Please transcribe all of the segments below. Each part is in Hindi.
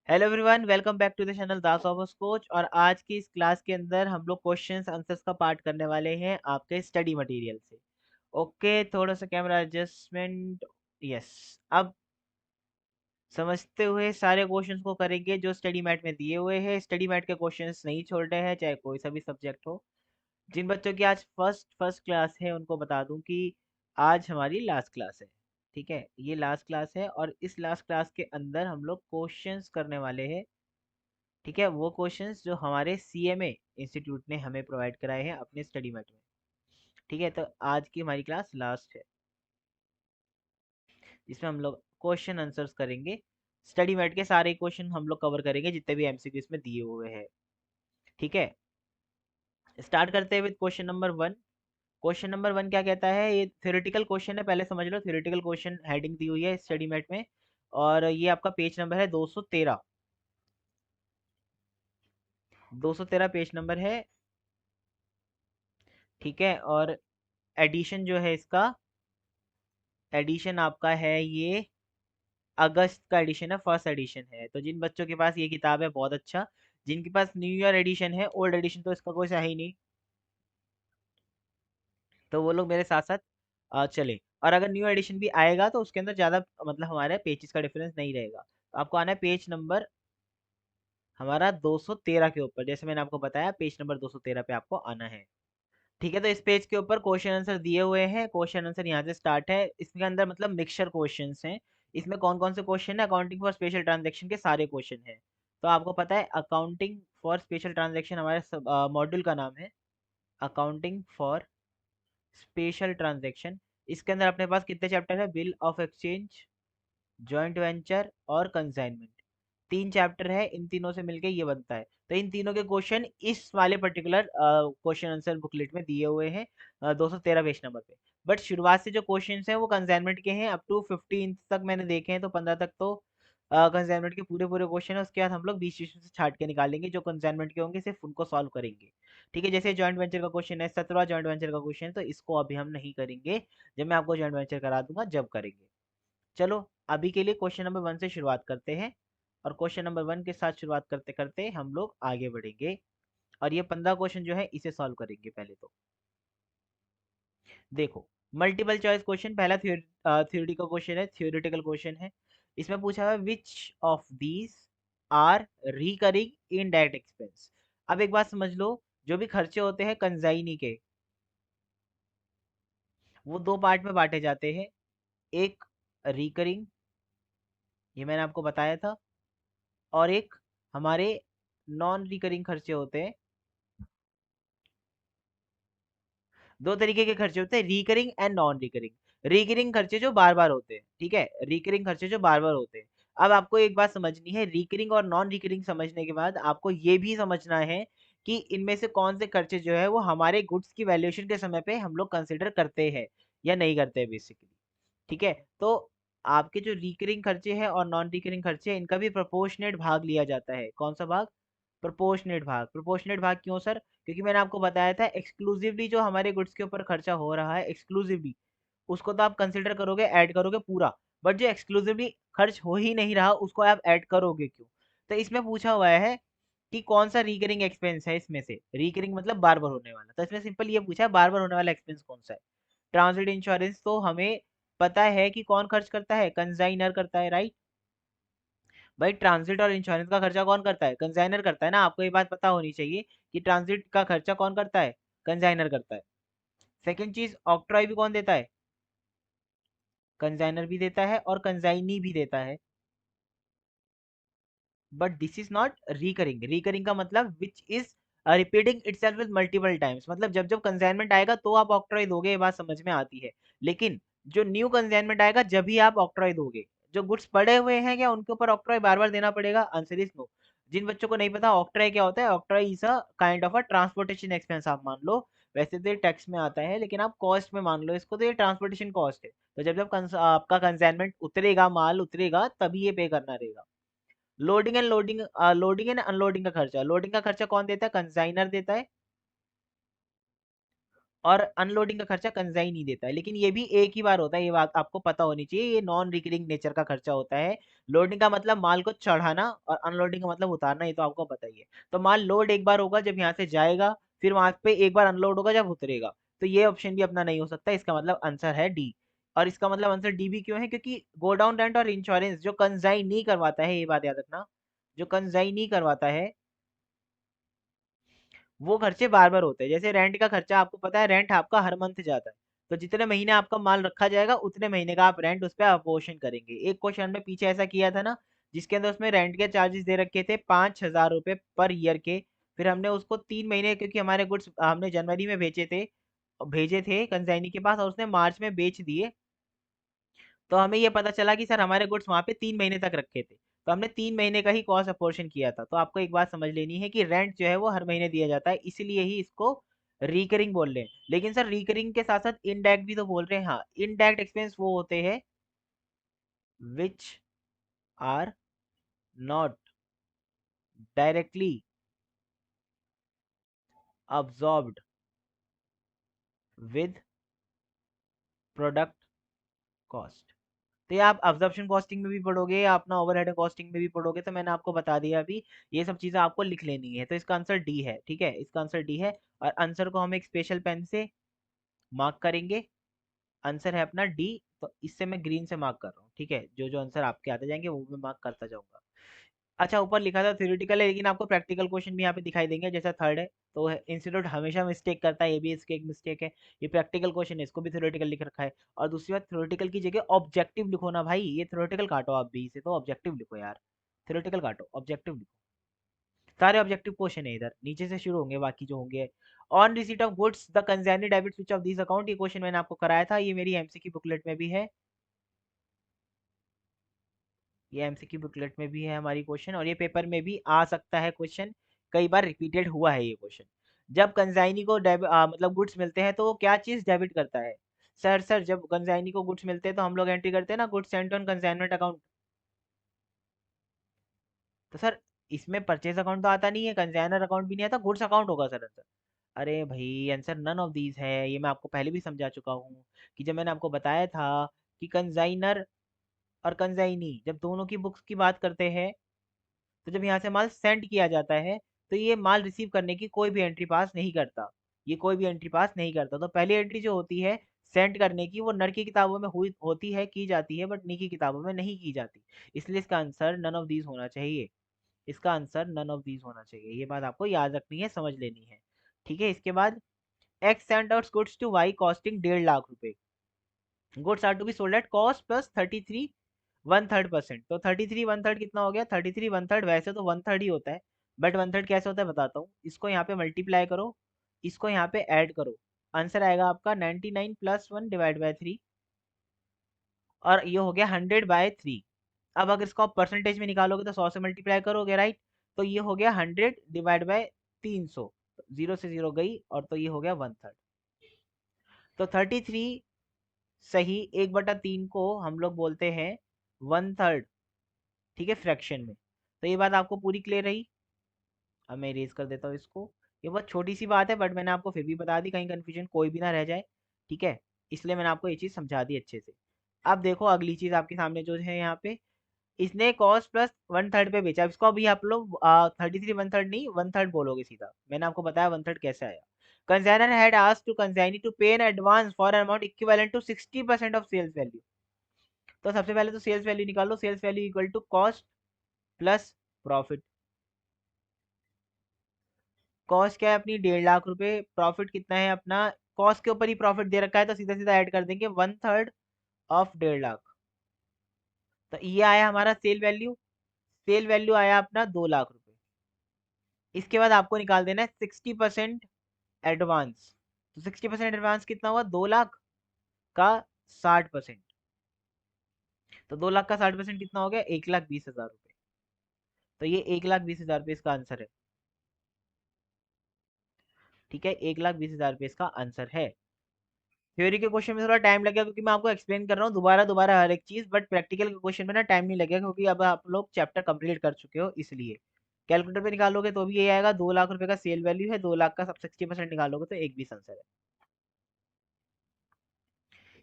Hello everyone, welcome back to the channel Das offers coach. और आज की इस क्लास के अंदर हम लोग क्वेश्चंस आंसर्स का पार्ट करने वाले हैं आपके स्टडी मटेरियल से। ओके, थोड़ा सा कैमरा एडजस्टमेंट। यस। अब समझते हुए सारे क्वेश्चंस को करेंगे जो स्टडी मैट में दिए हुए हैं। स्टडी मैट के क्वेश्चंस नहीं छोड़ रहे हैं, चाहे कोई सा भी सब्जेक्ट हो। जिन बच्चों की आज फर्स्ट क्लास है उनको बता दूं कि आज हमारी लास्ट क्लास है। ठीक है, ये लास्ट क्लास है और इस लास्ट क्लास के अंदर हम लोग क्वेश्चंस करने वाले हैं। ठीक है, वो क्वेश्चंस जो हमारे सीएमए इंस्टीट्यूट ने हमें प्रोवाइड कराए हैं अपने स्टडी मैट में। ठीक है, तो आज की हमारी क्लास लास्ट है जिसमें हम लोग क्वेश्चन आंसर्स करेंगे। स्टडी मैट के सारे क्वेश्चन हम लोग कवर करेंगे जितने भी एमसीक्यू इसमें दिए हुए हैं। ठीक है, स्टार्ट करते हैं with question number one. Question number one क्या कहता है? ये थ्योरेटिकल क्वेश्चन है, पहले समझ लो। थ्योरेटिकल क्वेश्चन हेडिंग दी हुई है स्टडी मैट में, और ये आपका पेज नंबर है 213। 213 पेज नंबर है। ठीक है, और एडिशन जो है इसका, एडिशन आपका है ये अगस्त का एडिशन है, फर्स्ट एडिशन है। तो जिन बच्चों के पास ये किताब है बहुत अच्छा। जिनके पास न्यू ईयर एडिशन है, ओल्ड एडिशन तो इसका कोई सा है ही नहीं, तो वो लोग मेरे साथ साथ चले। और अगर न्यू एडिशन भी आएगा तो उसके अंदर ज़्यादा मतलब हमारे पेजेस का डिफरेंस नहीं रहेगा। तो आपको आना है पेज नंबर हमारा 213 के ऊपर। जैसे मैंने आपको बताया, पेज नंबर 213 पे आपको आना है। ठीक है, तो इस पेज के ऊपर क्वेश्चन आंसर दिए हुए हैं। क्वेश्चन आंसर यहाँ से स्टार्ट है। इसके अंदर मतलब मिक्सचर क्वेश्चंस हैं। इसमें कौन कौन से क्वेश्चन है? अकाउंटिंग फॉर स्पेशल ट्रांजैक्शन के सारे क्वेश्चन हैं। तो आपको पता है अकाउंटिंग फॉर स्पेशल ट्रांजैक्शन हमारे मॉड्यूल का नाम है, अकाउंटिंग फॉर स्पेशल ट्रांजैक्शन। इसके अंदर अपने पास कितने चैप्टर है? Bill of exchange, joint venture और कंसाइनमेंट। तीन चैप्टर है, इन तीनों से मिलके ये बनता है। तो इन तीनों के क्वेश्चन इस वाले पर्टिकुलर क्वेश्चन आंसर बुकलेट में दिए हुए हैं 213 पेज नंबर पे। बट शुरुआत से जो क्वेश्चन हैं वो कंसाइनमेंट के हैं, अप टू 15 तक मैंने देखे हैं, तो 15 तक तो कंसाइनमेंट के पूरे पूरे क्वेश्चन है। उसके बाद हम लोग 20 से छाट के निकालेंगे जो कंसाइनमेंट के होंगे, सिर्फ उनको सॉल्व करेंगे। ठीक है, जैसे जॉइंट वेंचर का क्वेश्चन है, 17वां जॉइंट वेंचर का क्वेश्चन है, तो इसको अभी हम नहीं करेंगे। जब मैं आपको जॉइंट वेंचर करा दूंगा जब करेंगे। चलो, अभी के लिए क्वेश्चन नंबर वन से शुरुआत करते हैं। और क्वेश्चन नंबर वन के साथ शुरुआत करते करते हम लोग आगे बढ़ेंगे। और ये 15 क्वेश्चन जो है इसे सॉल्व करेंगे पहले तो। देखो, मल्टीपल चॉइस क्वेश्चन, पहला थ्योरेटिकल क्वेश्चन है, थ्योरेटिकल क्वेश्चन है। इसमें पूछा हुआ है which of these are recurring indirect expense. अब एक बात समझ लो, जो भी खर्चे होते हैं कंजाइनी के, वो दो पार्ट में बांटे जाते हैं। एक रिकरिंग, ये मैंने आपको बताया था, और एक हमारे नॉन रिकरिंग खर्चे होते हैं। दो तरीके के खर्चे होते हैं, recurring and non recurring. Recurring खर्चे जो बार बार होते हैं, ठीक है, रिकरिंग खर्चे जो बार बार होते हैं। अब आपको एक बात समझनी है, रिकरिंग और नॉन रिकरिंग समझने के बाद आपको ये भी समझना है कि इनमें से कौन से खर्चे जो है वो हमारे गुड्स की वैल्यूएशन के समय पे हम लोग कंसिडर करते हैं या नहीं करते हैं बेसिकली। ठीक है, तो आपके जो रिकरिंग खर्चे हैं और नॉन रिकरिंग खर्चे हैं, इनका भी प्रोपोर्शनेट भाग लिया जाता है। कौन सा भाग? प्रोपोर्शनेट भाग। प्रोपोर्शनेट भाग क्यों सर? क्योंकि मैंने आपको बताया था एक्सक्लूसिवली जो हमारे गुड्स के ऊपर खर्चा हो रहा है एक्सक्लूसिवली, उसको तो आप कंसिडर करोगे, ऐड करोगे पूरा। बट जो एक्सक्लूसिवली खर्च हो ही नहीं रहा उसको आप ऐड करोगे क्यों? तो इसमें पूछा हुआ है कि कौन सा रिकरिंग एक्सपेंस है इसमें से। रिकरिंग मतलब बार बार होने वाला, तो इसमें सिंपल ये पूछा है बार बार होने वाला एक्सपेंस कौन सा है। ट्रांजिट इंश्योरेंस तो हमें पता है कि कौन खर्च करता है, कंजाइनर करता है, राइट। भाई, ट्रांजिट और इंश्योरेंस का खर्चा कौन करता है? कंजाइनर करता है ना। आपको ये बात पता होनी चाहिए कि ट्रांजिट का खर्चा कौन करता है? कंजाइनर करता है। सेकंड चीज, ऑक्ट्रॉय भी कौन देता है? कंजाइनर भी देता है और कंजाइनी भी देता है। But this is not recurring. Recurring का मतलब which is repeating itself with multiple times, मतलब जब जब कंसाइनमेंट आएगा तो आप ऑक्ट्रॉय दोगे, ये बात समझ में आती है। लेकिन जो न्यू कंसाइनमेंट आएगा जब भी आप ऑक्ट्रॉय दोगे। जो गुड्स पड़े हुए हैं क्या उनके ऊपर ऑक्ट्रॉय बार बार देना पड़ेगा? Answer is no. जिन बच्चों को नहीं पता ऑक्ट्रॉय क्या होता है, octroi is a kind of a transportation expense आप मान लो। वैसे तो ये टैक्स में आता है लेकिन आप कॉस्ट में मान लो इसको, तो ये ट्रांसपोर्टेशन कॉस्ट है। तो जब जब आपका कंसाइनमेंट उतरेगा, माल उतरेगा, तभी ये पे करना रहेगा। लोडिंग एंड अनलोडिंग का खर्चा, लोडिंग का खर्चा कौन देता है? कंसाइनर देता है। और अनलोडिंग का खर्चा कंसाइन नहीं देता है, लेकिन ये भी एक ही बार होता है, ये बात आपको पता होनी चाहिए, ये नॉन रिकरिंग नेचर का खर्चा होता है। लोडिंग का मतलब माल को चढ़ाना और अनलोडिंग का मतलब उतारना, ये तो आपको पता ही है। तो माल लोड एक बार होगा जब यहाँ से जाएगा, फिर वहां पे एक बार अनलोड होगा जब उतरेगा। तो ये ऑप्शन भी अपना नहीं हो सकता, इसका मतलब आंसर है डी। और इसका मतलब आंसर डी भी क्यों है, क्योंकि गोडाउन रेंट और इंश्योरेंस जो कंसाइन नहीं करवाता है, ये बात याद रखना, जो कंसाइन नहीं करवाता है वो खर्चे बार बार होते हैं। जैसे रेंट का खर्चा आपको पता है, रेंट आपका हर मंथ जाता है, तो जितने महीने आपका माल रखा जाएगा उतने महीने का आप रेंट उस पर अपोर्शन करेंगे। एक क्वेश्चन में पीछे ऐसा किया था ना, जिसके अंदर उसमें रेंट के चार्जेस दे रखे थे 5,000 रुपये पर ईयर के। फिर हमने उसको 3 महीने, क्योंकि हमारे गुड्स हमने जनवरी में भेजे थे कंसाइनी के पास, और उसने मार्च में बेच दिए। तो हमें ये पता चला कि सर हमारे गुड्स वहाँ पे 3 महीने तक रखे थे, तो हमने 3 महीने का ही कॉस्ट अपोर्शन किया था। तो आपको एक बात समझ लेनी है कि रेंट जो है वो हर महीने दिया जाता है, इसीलिए ही इसको रिकरिंग बोल रहे हैं। लेकिन सर रिकरिंग के साथ साथ इनडायरेक्ट भी तो बोल रहे हैं। हाँ, इनडायरेक्ट एक्सपेंस वो होते हैं which are not directly absorbed with product cost. तो ये आप अब्जॉर्प्शन कॉस्टिंग में भी पढ़ोगे, या अपना ओवरहेड कॉस्टिंग में भी पढ़ोगे, तो मैंने आपको बता दिया अभी, ये सब चीजें आपको लिख लेनी है। तो इसका आंसर डी है, ठीक है, इसका आंसर डी है। और आंसर को हम एक स्पेशल पेन से मार्क करेंगे। आंसर है अपना डी। तो इससे मैं ग्रीन से मार्क कर रहा हूँ, ठीक है, जो जो आंसर आपके आते जाएंगे वो मैं मार्क करता जाऊंगा। अच्छा, ऊपर लिखा था थ्योरेटिकल है, लेकिन आपको प्रैक्टिकल क्वेश्चन भी यहाँ पे दिखाई देंगे, जैसा थर्ड है। तो इंस्टीट्यूट हमेशा मिस्टेक करता है, ये भी इसकी एक मिस्टेक है। ये प्रैक्टिकल क्वेश्चन है, इसको भी थ्योरेटिकल लिख रखा है। और दूसरी बात, थ्योरेटिकल की जगह ऑब्जेक्टिव लिखो ना भाई, ये थ्योरेटिकल काटो आप भी, इसे तो ऑब्जेक्टिव लिखो यार। थ्योरेटिकल काटो, ऑब्जेक्टिव लिखो। सारे ऑब्जेक्टिव क्वेश्चन है इधर, नीचे से शुरू होंगे बाकी जो होंगे। On receipt of goods the consignee debit which of this account, ये क्वेश्चन मैंने आपको कराया था, ये मेरी एमसीक्यू बुकलेट में भी है। ये एमसीक्यू बुकलेट में भी है हमारी क्वेश्चन, और ये पेपर में भी आ सकता है क्वेश्चन। कई बार रिपीटेड हुआ है ये क्वेश्चन। जब कंसाइनी को मतलब गुड्स मिलते हैं तो वो क्या चीज डेबिट करता है। सर जब कंसाइनी को गुड्स मिलते हैं तो हम लोग एंट्री करते हैं ना, goods sent on consignment account. तो सर इसमें परचेज अकाउंट तो आता नहीं है, कंसाइनर अकाउंट भी नहीं आता, गुड्स अकाउंट होगा सर आंसर। अरे भाई आंसर नन ऑफ दीज है, ये मैं आपको पहले भी समझा चुका हूँ, कि जब मैंने आपको बताया था कि कंसाइनर और कंसाइनी जब दोनों की बुक्स की बात करते हैं, तो जब यहाँ से माल सेंड किया जाता है, तो ये माल रिसीव करने की कोई भी एंट्री पास नहीं करता। ये कोई भी एंट्री पास नहीं करता। तो पहली एंट्री जो होती है सेंड करने की, वो नर की किताबों में हुई होती है, की जाती है, बट नी की किताबों में नहीं की जाती। इसलिए इसका आंसर नन ऑफ दीज होना चाहिए। इसका आंसर नन ऑफ दीज होना चाहिए, ये बात आपको याद रखनी है, समझ लेनी है। ठीक है, इसके बाद X send out goods to Y costing 1.5 lakh रुपए। Goods are to be sold at cost plus 33 1/3%। तो 33 1/3 कितना हो गया, 33 1/3 वैसे तो 1/3 ही होता है, बट 1/3 कैसे होता है बताता हूँ। इसको यहाँ पे मल्टीप्लाई करो, इसको यहाँ पे ऐड करो, आंसर आएगा आपका 99 + 1/3। और ये हो गया 100/3। अब अगर इसको आप परसेंटेज में निकालोगे तो 100 से मल्टीप्लाई करोगे, राइट। तो ये हो गया 100/300, जीरो से जीरो गई, और तो ये हो गया 1/3। तो 33 सही 1/3 को हम लोग बोलते हैं 1/3, ठीक है, फ्रैक्शन में। तो ये बात आपको पूरी क्लियर रही। अब मैं इरेज कर देता हूँ इसको। ये बहुत छोटी सी बात है, बट मैंने आपको फिर भी बता दी, कहीं कंफ्यूजन कोई भी ना रह जाए, ठीक है। इसलिए मैंने आपको ये चीज़ समझा दी अच्छे से। अब देखो अगली चीज़ आपके सामने जो है यहाँ पे, इसने कॉस्ट प्लस 1/3 पे बेचा। अब इसको अभी आप लोग 33 1/3 नहीं 1/3 बोलोगे सीधा, मैंने आपको बताया 1/3 कैसे आया। Consignor had asked to consignee to pay an advance for an amount equivalent to 60% of sales value. तो सबसे पहले तो सेल्स वैल्यू निकालो, sales value equal to cost plus profit. Cost क्या है अपनी 1.5 लाख रुपए, प्रॉफिट कितना है अपना, कॉस्ट के ऊपर ही प्रॉफिट दे रखा है, तो सीधा सीधा ऐड कर देंगे 1/3 ऑफ 1.5 लाख। तो ये आया हमारा सेल वैल्यू। सेल वैल्यू आया अपना 2 लाख रुपए। इसके बाद आपको निकाल देना है 60% एडवांस। तो 60% एडवांस कितना हुआ, 2 लाख का 60%। तो 2 लाख का 60% कितना हो गया, 1,20,000 रुपये। तो ये 1,20,000 रुपये इसका आंसर है, ठीक है, 1,20,000 रुपये इसका आंसर है। थ्योरी के क्वेश्चन में थोड़ा टाइम लगेगा, क्योंकि मैं आपको एक्सप्लेन कर रहा हूँ दोबारा दोबारा हर एक चीज, बट प्रैक्टिकल के क्वेश्चन में ना टाइम नहीं लगेगा, क्योंकि अब आप लोग चैप्टर कंप्लीट कर चुके हो, इसलिए। कैलकुलेटर पे निकालोगे तो भी यही आएगा, 2 लाख रुपए का सेल वैल्यू है, 2 लाख का सब 60% निकालोगे तो 1,20 आंसर है।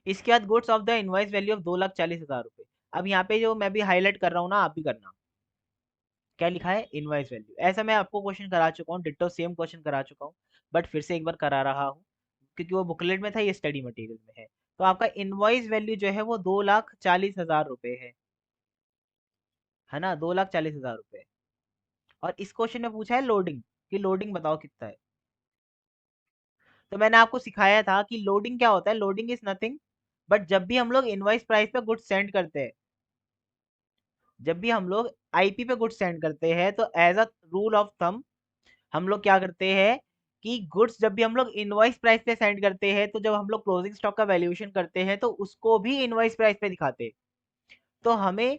इसके बाद goods of the invoice value of 2,40,000 रुपए। अब यहाँ पे जो मैं भी हाईलाइट कर रहा हूँ ना, आप भी करना। क्या लिखा है? Invoice value. ऐसा मैं आपको क्वेश्चन करा चुका हूँ, डिट्टो सेम क्वेश्चन करा चुका हूँ, बट फिर से एक बार करा रहा हूँ क्योंकि वो बुकलेट में था, ये स्टडी मटेरियल में है। तो आपका इनवॉइस वैल्यू जो है वो 2,40,000 रुपए है ना, 2,40,000 रुपए। और इस क्वेश्चन में पूछा है लोडिंग, कि लोडिंग बताओ कितना है। तो मैंने आपको सिखाया था कि लोडिंग क्या होता है। लोडिंग इज नथिंग बट जब भी हम लोग इनवॉइस प्राइस पे गुड्स सेंड करते हैं, जब भी हम लोग आईपी पे गुड्स सेंड करते हैं, तो as a rule of thumb हम लोग क्या करते हैं कि गुड्स जब भी हम लोग इनवॉइस प्राइस पे सेंड करते हैं, तो जब हम लोग क्लोजिंग स्टॉक का वैल्यूएशन करते हैं तो उसको भी इनवॉइस प्राइस पे दिखाते हैं। तो हमें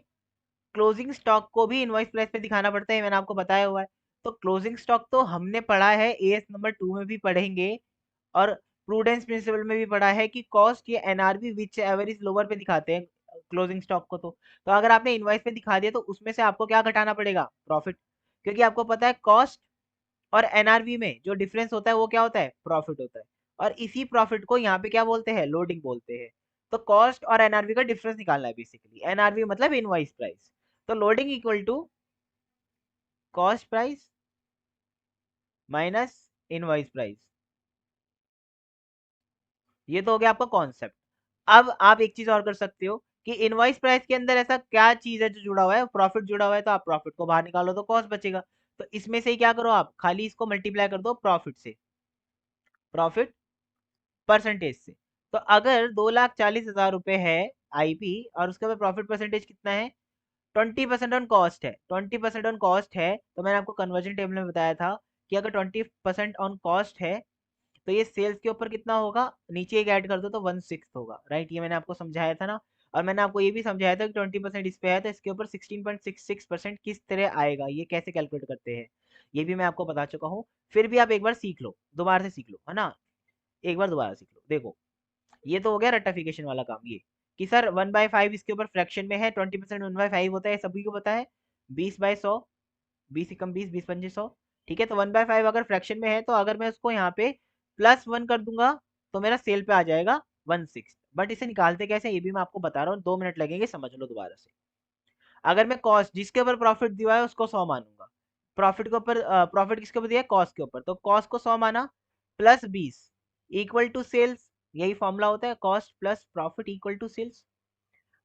क्लोजिंग स्टॉक को भी इनवॉइस प्राइस पे दिखाना पड़ता है, मैंने आपको बताया हुआ है। तो क्लोजिंग स्टॉक तो हमने पढ़ा है, एएस नंबर 2 में भी पढ़ेंगे, और प्रूडेंस प्रिंसिपल में भी पढ़ा है कि कॉस्ट या NRB which ever is lower पे दिखाते हैं क्लोजिंग स्टॉक को। तो अगर आपने इनवॉइस पे दिखा दिया तो उसमें से आपको क्या घटाना पड़ेगा? प्रॉफिट। क्योंकि आपको पता है कॉस्ट और एनआरवी में जो डिफरेंस होता है वो क्या होता है? प्रॉफिट होता है। और इसी प्रॉफिट को यहाँ पे क्या बोलते हैं? लोडिंग बोलते हैं। तो कॉस्ट और एनआरवी का डिफरेंस निकालना है बेसिकली। एनआरवी मतलब इनवॉइस प्राइस। तो loading equal to cost price minus invoice price. ये तो हो गया आपका कॉन्सेप्ट। अब आप एक चीज और कर सकते हो कि इनवॉइस प्राइस के अंदर ऐसा क्या चीज है जो जुड़ा हुआ है? प्रॉफिट जुड़ा हुआ है, तो आप प्रॉफिट को बाहर निकालो तो कॉस्ट बचेगा। तो इसमें से ही क्या करो, आप खाली इसको मल्टीप्लाई कर दो प्रॉफिट से, प्रॉफिट परसेंटेज से। तो अगर 2,40,000 रुपए है आईपी और उसके बाद प्रॉफिट परसेंटेज कितना है? 20% ऑन कॉस्ट है। 20% ऑन कॉस्ट है तो मैंने आपको कन्वर्जन टेबल में बताया था कि अगर 20% ऑन कॉस्ट है तो ये सेल्स के ऊपर कितना होगा? नीचे एक ऐड कर दो तो 1/6 होगा, राइट? ये मैंने आपको समझाया था ना। और मैंने आपको ये भी समझाया था कि 20% इस पे है तो इसके ऊपर 16.66% किस तरह आएगा, ये कैसे कैलकुलेट करते हैं, ये भी मैं आपको बता चुका हूँ। फिर भी आप एक बार सीख लो, दोबारा से सीख लो, है ना। एक बार दोबारा सीख लो। देखो, ये तो हो गया रेक्टिफिकेशन वाला काम, ये कि सर 1/5 इसके ऊपर फ्रैक्शन में है, 20% 1/5 होता है, सभी को पता है। 20/100, 20 × 20, 20 × 100। ठीक है, तो 1/5 अगर फ्रैक्शन में है तो अगर मैं उसको यहाँ पे +1 कर दूंगा तो मेरा सेल पे आ जाएगा 1/6। बट इसे निकालते कैसे ये भी मैं आपको बता रहा हूँ, 2 मिनट लगेंगे, समझ लो दोबारा से। अगर मैं कॉस्ट जिसके ऊपर प्रॉफिट दिया है उसको 100 मानूंगा, प्रॉफिट के ऊपर प्रॉफिट किसके ऊपर दिया है? कॉस्ट के ऊपर। तो कॉस्ट को 100 माना, +20 इक्वल टू सेल्स। यही फॉर्मूला होता है, cost plus profit equal to sales.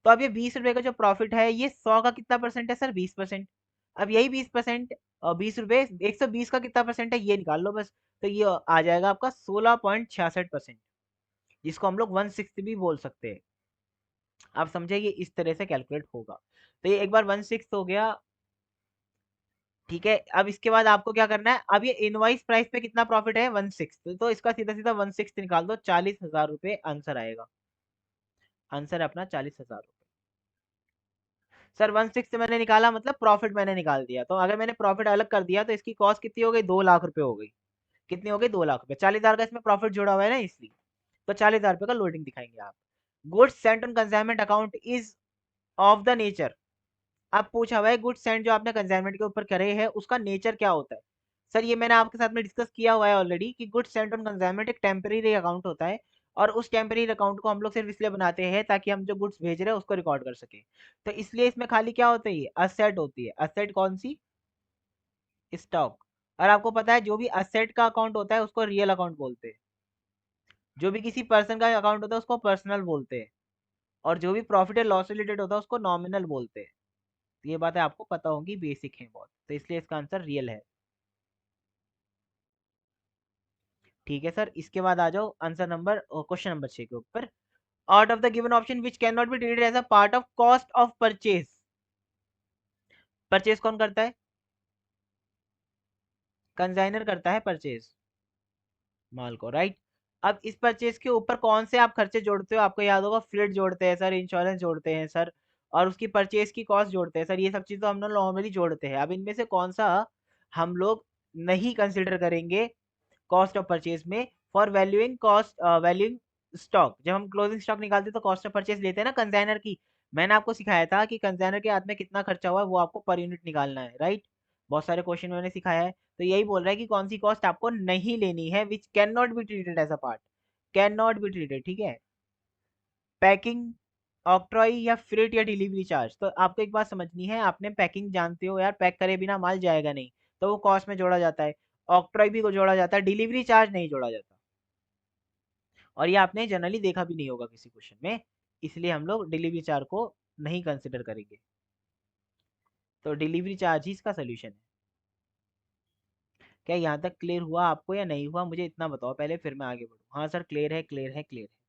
तो अब ये 20 रुपए का जो प्रॉफिट है, ये 100 का कितना परसेंट है सर? 20%। अब यही 20%, 20 रुपए 120 का कितना परसेंट है, ये निकाल लो बस। तो ये आ जाएगा आपका 16.66%, जिसको हम लोग 1/6 भी बोल सकते हैं। आप समझे, ये इस तरह से कैलकुलेट होगा। तो ये एक बार 1/6 हो गया। ठीक है, अब इसके बाद आपको क्या करना है? अब ये इनवॉइस प्राइस पे कितना प्रॉफिट है? 1/6। तो इसका सीधा सीधा 1/6 निकाल दो, 40,000 रुपए आंसर आएगा। आंसर है अपना 40,000। सर 1/6 मैंने निकाला मतलब प्रॉफिट मैंने निकाल दिया, तो अगर मैंने प्रॉफिट अलग कर दिया तो इसकी कॉस्ट कितनी हो गई? 2 लाख रुपए हो गई। कितनी हो गई? 2 लाख रुपए। 40,000 का इसमें प्रॉफिट जुड़ा हुआ है ना, इसलिए। तो 40,000 रुपए का लोडिंग दिखाएंगे आप। Goods sent on consignment account is of the nature. अब पूछा हुआ है गुड्स सेंट जो आपने कंसाइनमेंट के ऊपर करे हैं उसका नेचर क्या होता है? सर ये मैंने आपके साथ में डिस्कस किया हुआ है ऑलरेडी कि गुड्स सेंट ऑन कंसाइनमेंट एक टेम्परेरी अकाउंट होता है, और उस टेम्परेरी अकाउंट को हम लोग सिर्फ इसलिए बनाते हैं ताकि हम जो गुड्स भेज रहे हैं उसको रिकॉर्ड कर सके। तो इसलिए इसमें खाली क्या होता है? ये असेट होती है। असेट कौन सी? स्टॉक। और आपको पता है जो भी असेट का अकाउंट होता है उसको रियल अकाउंट बोलते हैं, जो भी किसी पर्सन का अकाउंट होता है उसको पर्सनल बोलते हैं, और जो भी प्रॉफिट या लॉस रिलेटेड होता है उसको नॉमिनल बोलते हैं। तो ये बातें आपको पता होंगी, बेसिक है बहुत, तो इसलिए इसका आंसर रियल है। ठीक है सर, इसके बाद आ जाओ आंसर नंबर, क्वेश्चन नंबर 6 के ऊपर। Out of the given option which can not be treated as a part of cost of purchase. Purchase कौन करता है? कंसाइनर करता है परचेज, माल को, राइट। अब इस परचेज के ऊपर कौन से आप खर्चे जोड़ते हो? आपको याद होगा, फ्रेट जोड़ते हैं सर, इंश्योरेंस जोड़ते हैं सर, और उसकी परचेज की कॉस्ट जोड़ते हैं सर। ये सब चीज़ तो हम लोग नॉर्मली जोड़ते हैं। अब इनमें से कौन सा हम लोग नहीं कंसिडर करेंगे कॉस्ट ऑफ परचेज में? For valuing cost, valuing stock, जब हम क्लोजिंग स्टॉक निकालते हैं तो कॉस्ट ऑफ परचेज लेते हैं ना कंसाइनर की। मैंने आपको सिखाया था कि कंसाइनर के हाथ में कितना खर्चा हुआ है वो आपको पर यूनिट निकालना है, राइट? बहुत सारे क्वेश्चन में मैंने सिखाया है। तो यही बोल रहा है कि कौन सी कॉस्ट आपको नहीं लेनी है, which can not be treated as a part, can not be treated, ठीक है। पैकिंग, ऑक्ट्रॉय या फ्रेट या डिलीवरी चार्ज। तो आपको एक बात समझनी है, आपने पैकिंग जानते हो यार, पैक करे बिना माल जाएगा नहीं, तो वो कॉस्ट में जोड़ा जाता है। ऑक्ट्रॉय भी को जोड़ा जाता है, डिलीवरी चार्ज नहीं जोड़ा जाता। और ये आपने जनरली देखा भी नहीं होगा किसी क्वेश्चन में, इसलिए हम लोग डिलीवरी चार्ज को नहीं कंसिडर करेंगे। तो डिलीवरी चार्ज ही इसका सोल्यूशन है। क्या यहाँ तक क्लियर हुआ आपको या नहीं हुआ, मुझे इतना बताओ पहले, फिर मैं आगे बढ़ूँ। हाँ सर क्लियर है, क्लियर है, क्लियर है।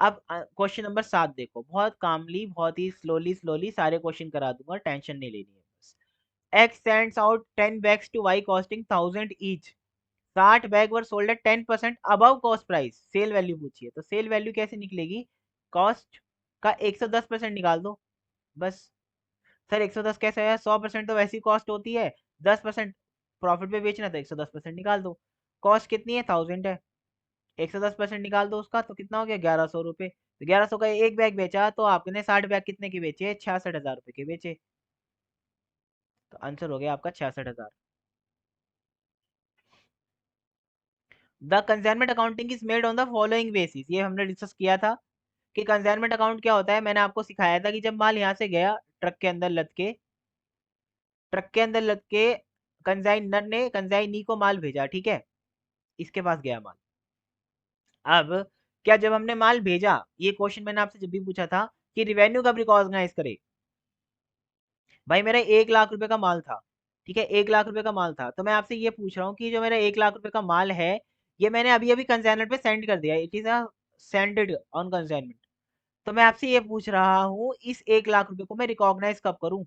अब क्वेश्चन नंबर 7 देखो, बहुत कामली, बहुत ही स्लोली स्लोली सारे क्वेश्चन करा दूंगा, टेंशन नहीं लेनी है बस। X sends out 10 bags to Y costing 1000 each. 60 bag were sold at 10% above cost price, sale value पूछिए, तो सेल वैल्यू कैसे निकलेगी? कॉस्ट का 110% निकाल दो बस। सर 110 कैसे है? 100% तो वैसी कॉस्ट होती है, 10% प्रॉफिट पे बेचना, तो 110% निकाल दो। कॉस्ट कितनी है? 1000 है, 110% निकाल दो उसका, तो कितना हो गया? 1100 रुपये। तो 1100 का एक बैग बेचा, तो आपने 60 बैग कितने के बेचे? 66,000 रुपये के बेचे। तो आंसर हो गया आपका 66,000। The consignment accounting is made on the following basis, ये हमने डिस्कस किया था कि कंसाइनमेंट अकाउंट क्या होता है। मैंने आपको सिखाया था कि जब माल यहाँ से गया ट्रक के अंदर लद के, ट्रक के अंदर लद के कंसाइनर ने कंसाइनी को माल भेजा, ठीक है, इसके पास गया माल। अब क्या जब हमने माल भेजा, ये क्वेश्चन मैंने आपसे जब भी पूछा था कि रिवेन्यू कब रिकॉग्नाइज करे, भाई मेरा 1 लाख रुपए का माल था, ठीक है, 1 लाख रुपए का माल था, तो मैं आपसे ये पूछ रहा हूँ कि जो मेरा 1 लाख रुपए का माल है, ये मैंने अभी अभी कंसाइनर पे सेंड कर दिया, it is a सेंडेड on consignment. तो मैं आपसे ये पूछ रहा हूँ, इस 1 लाख रुपए को मैं रिकॉग्नाइज कब करूँ?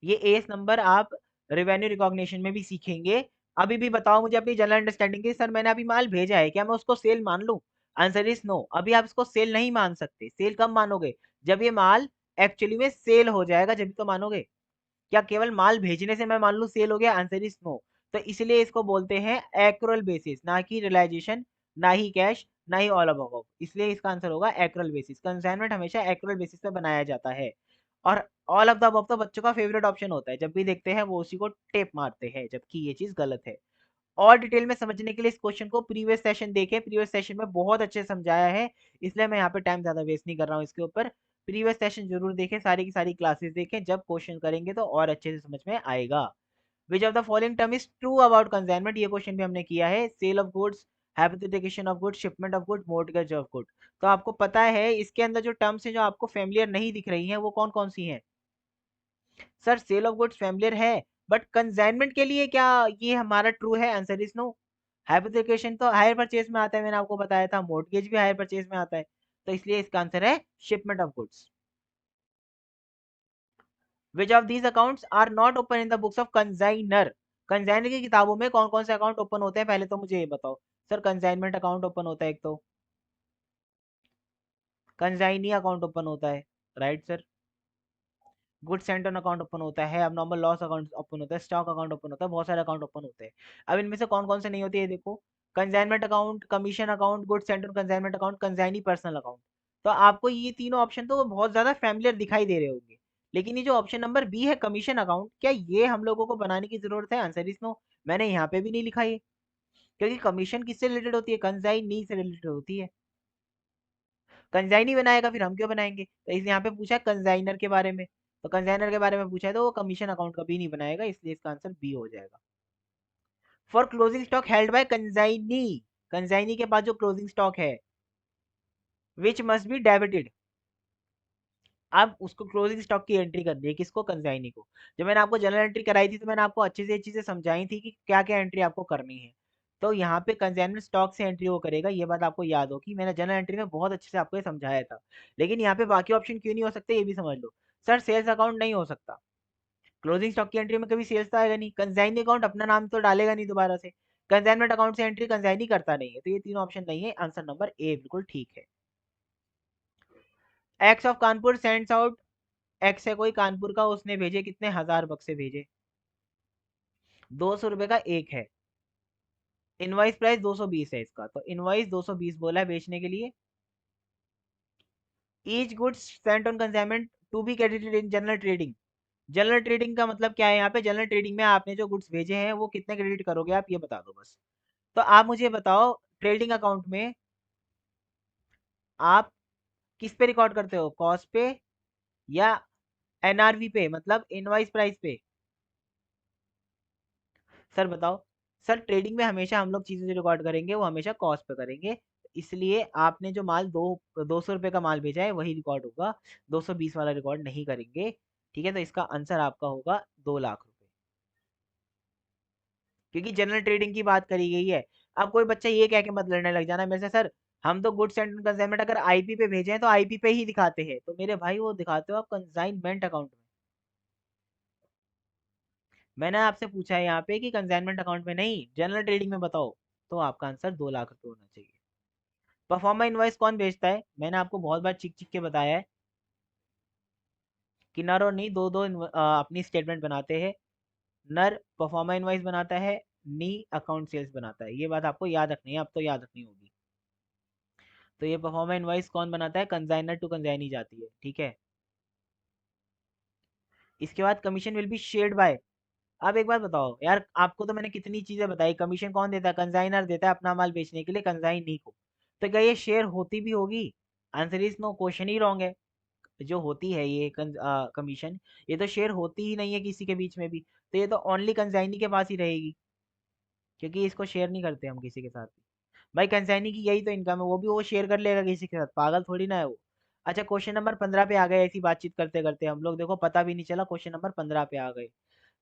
ये एस नंबर आप रेवेन्यू रिकॉग्निशन में भी सीखेंगे। अभी भी बताओ मुझे अपनी जनरल अंडरस्टैंडिंग की, सर मैंने अभी माल भेजा है, क्या मैं उसको सेल मान लूं? Answer is no. अभी आप इसको सेल नहीं मान सकते। सेल कब मानोगे? जब ये माल एक्चुअली में सेल हो जाएगा, जब तो मानोगे। क्या केवल माल भेजने से मैं मान लूं सेल हो गया? Answer is no. तो इसलिए इसको बोलते हैं एक्रुअल बेसिस, ना कि रियलाइजेशन, ना ही कैश, ना ही ऑल अबव। इसलिए इसका आंसर होगा एक्रुअल बेसिस। कंसाइनमेंट हमेशा एक्रुअल बेसिस पे बनाया जाता है। और ऑल ऑफ द अबव तो बच्चों का फेवरेट ऑप्शन होता है, जब भी देखते हैं वो उसी को टेप मारते हैं, जबकि ये चीज गलत है। और डिटेल में समझने के लिए इस क्वेश्चन को प्रीवियस सेशन देखें, प्रीवियस सेशन में बहुत अच्छे से समझाया है, इसलिए मैं यहाँ पे टाइम ज्यादा वेस्ट नहीं कर रहा हूँ इसके ऊपर। प्रीवियस सेशन जरूर देखें, सारी की सारी क्लासेस देखें, जब क्वेश्चन करेंगे तो और अच्छे से समझ में आएगा। Which of the following term is true about consignment, ये क्वेश्चन भी हमने किया है। Sale of goods, habitation of goods, shipment of good, mortgage of good. तो आपको पता है इसके अंदर जो टर्म्स है जो आपको फेमिलियर नहीं दिख रही हैं, वो कौन कौन सी हैं? Sir sale of goods familiar है, बट कंसाइनमेंट के लिए क्या ये हमारा ट्रू है? Answer is no. हाइपोथेकेशन तो हायर परचेज में आता है, मैंने आपको बताया था, मॉर्टगेज भी हायर परचेज में आता है, तो इसलिए इसका आंसर है shipment of goods. Which of these accounts are not open in the books of consignor, consignor की किताबों में कौन कौन से अकाउंट ओपन होते हैं, पहले तो मुझे ये बताओ। सर कंसाइनमेंट अकाउंट ओपन होता है एक तो, कंसाइनी अकाउंट ओपन होता है, right sir, good Saint on account open होता है, अब नॉर्मल लॉस अकाउंट ओपन होता है, स्टॉक अकाउंट ओपन होता है, बहुत सारे अकाउंट ओपन होते हैं। अब इनमें से कौन कौन से नहीं होते हैं देखो, consignment account, commission account, good Saint on consignment account, consignee personal account. तो आपको ये तीनों ऑप्शन तो बहुत ज्यादा फैमिलियर दिखाई दे रहे होंगे, लेकिन ये जो ऑप्शन नंबर बी है कमीशन अकाउंट, क्या ये हम लोगों को बनाने की जरूरत है? Answer is no. मैंने यहाँ पे भी नहीं लिखा ये, क्योंकि कमीशन किससे रिलेटेड होती है? कंसाइनी से रिलेटेड होती है। कंजाइनी बनाएगा फिर हम क्यों बनाएंगे? तो इस यहाँ पे पूछा है कंजाइनर के बारे में, तो कंजाइनर के बारे में पूछा है, तो वो कमीशन अकाउंट कभी नहीं बनाएगा, इसलिए इसका आंसर बी हो जाएगा। For closing stock held by consignee, consignee के पास जो क्लोजिंग स्टॉक है, विच मस्ट बी डेबिटेड। अब उसको क्लोजिंग स्टॉक की एंट्री करनी है, किसको? कंजाइनी को। जब मैंने आपको जनरल एंट्री कराई थी, तो मैंने आपको अच्छे से ये चीजें समझाई थी कि क्या क्या एंट्री आपको करनी है। तो यहाँ पे कंजाइनमेंट स्टॉक से एंट्री वो करेगा, ये बात आपको याद होगी, मैंने जनरल एंट्री में बहुत अच्छे से आपको ये समझाया था। लेकिन यहाँ पे बाकी ऑप्शन क्यों नहीं हो सकते, ये भी समझ लो। सर सेल्स अकाउंट नहीं हो सकता, क्लोजिंग स्टॉक की एंट्री में कभी सेल्स तो आएगा नहीं, कंजाइनी अकाउंट अपना नाम तो डालेगा नहीं दोबारा से, कंजाइनमेंट अकाउंट से एंट्री कंजाइनी करता नहीं है, तो ये तीनों ऑप्शन नहीं है, आंसर नंबर ए बिल्कुल ठीक है। X of Kanpur sends out, x है कोई कानपुर का, उसने भेजे कितने? 1000 बक्से भेजे, 200 रुपए का एक है, इनवाइस प्राइस 220 है इसका, तो इनवाइस 220 बोला है बेचने के लिए। Each goods sent on consignment to be credited in general trading, general trading का मतलब क्या है? यहाँ पे जनरल ट्रेडिंग में आपने जो गुड्स भेजे हैं वो कितने क्रेडिट करोगे, आप ये बता दो बस। तो आप मुझे बताओ ट्रेडिंग अकाउंट में आप किस पे रिकॉर्ड करते हो, कॉस्ट पे या एनआरवी पे, मतलब इनवाइस प्राइस पे? सर बताओ। सर ट्रेडिंग में हमेशा हम लोग चीज़ें जो रिकॉर्ड करेंगे वो हमेशा कॉस्ट पे करेंगे, इसलिए आपने जो माल 200 रुपये का माल बेचा है वही रिकॉर्ड होगा, 220 वाला रिकॉर्ड नहीं करेंगे। ठीक है, तो इसका आंसर आपका होगा 2 लाख रुपए, क्योंकि जनरल ट्रेडिंग की बात करी गई है। अब कोई बच्चा ये कह के मत लड़ने लग जाना मेरे से, सर हम तो गुड्स एंड कंसाइनमेंट अगर आईपी पे भेजे हैं तो आईपी पे ही दिखाते हैं, तो मेरे भाई वो दिखाते हो आप कंसाइनमेंट अकाउंट में। मैंने आपसे पूछा है यहाँ पे कि कंसाइनमेंट अकाउंट में नहीं, जनरल ट्रेडिंग में बताओ, तो आपका आंसर 2 लाख रुपए होना चाहिए। परफॉर्मा इनवॉइस कौन भेजता है? मैंने आपको बहुत बार चिक चिक के बताया है कि नर और नी दो दो अपनी स्टेटमेंट बनाते हैं। नर परफॉर्मा इनवॉइस बनाता है, नी अकाउंट सेल्स बनाता है, ये बात आपको याद रखनी है, अब तो याद रखनी होगी। तो ये परफॉर्मा इनवॉइस कौन बनाता है? कंसाइनर टू कंसाइनी जाती है, ठीक है। इसके बाद commission will be shared by. अब एक बात बताओ यार, आपको तो मैंने कितनी चीजें बताई, कमीशन कौन देता है? कंसाइनर देता है अपना माल बेचने के लिए कंसाइनी को। तो क्या ये शेयर होती भी होगी? आंसर इज नो, क्वेश्चन ही रॉन्ग है। जो होती है ये कमीशन, ये तो शेयर होती ही नहीं है किसी के बीच में भी, तो ये तो ओनली कंसाइनी के पास ही रहेगी, क्योंकि इसको शेयर नहीं करते हम किसी के साथ भी। भाई कंसाइनी की यही तो इनकम है, वो भी वो शेयर कर लेगा किसी के साथ? पागल थोड़ी ना है वो। अच्छा क्वेश्चन नंबर 15 पे आ गए, ऐसी बातचीत करते करते हम लोग, देखो पता भी नहीं चला क्वेश्चन नंबर 15 पे आ गए।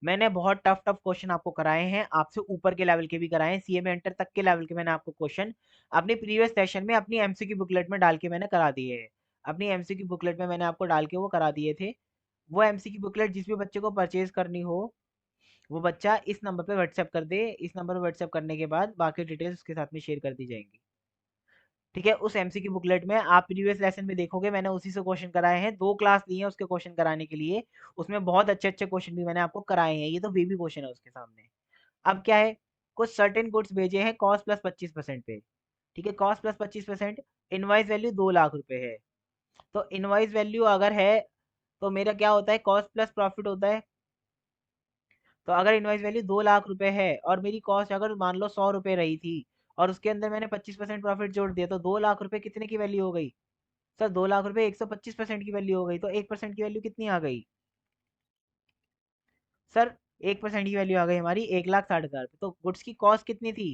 मैंने बहुत टफ टफ क्वेश्चन आपको कराए हैं, आपसे ऊपर के लेवल के भी कराए हैं, सीए में एंटर तक के लेवल के मैंने आपको क्वेश्चन अपने प्रीवियस सेशन में अपनी एमसीक्यू बुकलेट में डाल के मैंने करा दिए हैं। अपनी एमसीक्यू बुकलेट में मैंने आपको डाल के वो करा दिए थे। वो एमसीक्यू बुकलेट जिस भी बच्चे को परचेज करनी हो, वो बच्चा इस नंबर पे व्हाट्सएप कर दे, इस नंबर पे व्हाट्सएप करने के बाद बाकी डिटेल्स उसके साथ में शेयर कर दी जाएंगी। ठीक है, उस एमसीक्यू बुकलेट में आप प्रीवियस लेसन में देखोगे, मैंने उसी से क्वेश्चन कराए हैं, 2 क्लास ली है उसके क्वेश्चन कराने के लिए। उसमें बहुत अच्छे अच्छे क्वेश्चन भी मैंने आपको कराए हैं, ये तो बेबी क्वेश्चन है उसके सामने। अब क्या है, कुछ सर्टेन गुड्स भेजे हैं कॉस्ट प्लस 25% पे। ठीक है, cost plus 25%, invoice value 2 lakh रुपए है। तो इनवाइस वैल्यू अगर है, तो मेरा क्या होता है, कॉस्ट प्लस प्रॉफिट होता है। तो अगर इनवाइस वैल्यू 2 लाख रुपए है और मेरी कॉस्ट अगर मान लो 100 रुपए रही थी, और उसके अंदर मैंने 25% प्रॉफिट जोड़ दिया, तो 2 लाख रुपए कितने की वैल्यू हो गई? सर 2 लाख रुपए 125% की वैल्यू हो गई, तो 1% की वैल्यू कितनी आ गई? सर 1% की वैल्यू आ गई हमारी 1,60,000 रुपये, तो गुड्स की कॉस्ट कितनी थी?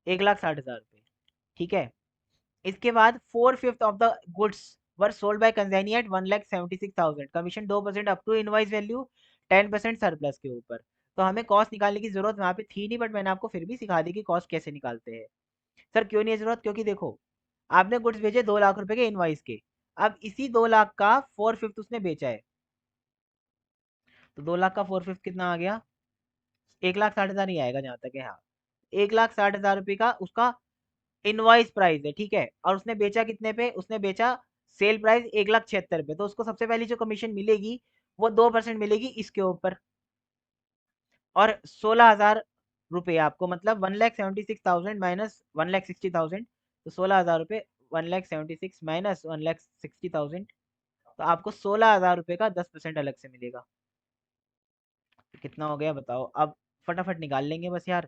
1,60,000 रुपये। ठीक है, इसके बाद 4/5 of the goods were sold by consignee at 1,76,000, commission 2% up to invoice value, 10% surplus के ऊपर। तो हमें कॉस्ट निकालने की जरूरत वहां पे थी नहीं, बट मैंने आपको फिर भी सिखा दी कि कॉस्ट कैसे निकालते हैं। सर क्यों नहीं है जरूरत? क्योंकि देखो, आपने गुड्स भेजे 2 लाख रुपए के इनवाइस के, अब इसी 2 लाख का 4/5 उसने बेचा है, तो 2 लाख का 4/5 कितना आ गया? 1,60,000 ही आएगा जहां तक है, हाँ। 1,60,000 रुपये का उसका इनवॉइस प्राइस है, ठीक है, और उसने बेचा कितने पे? उसने बेचा सेल प्राइस 1,76,000 पे, तो उसको सबसे पहली जो कमीशन मिलेगी वो 2% मिलेगी इसके ऊपर। और 16,000 रुपये आपको, मतलब 1,76,000 माइनस 1,60,000, तो 16,000 रुपये, 1,76,000 माइनस 1,60,000, तो आपको 16,000 रुपये का 10% अलग से मिलेगा। तो कितना हो गया बताओ अब? फटाफट निकाल लेंगे बस यार।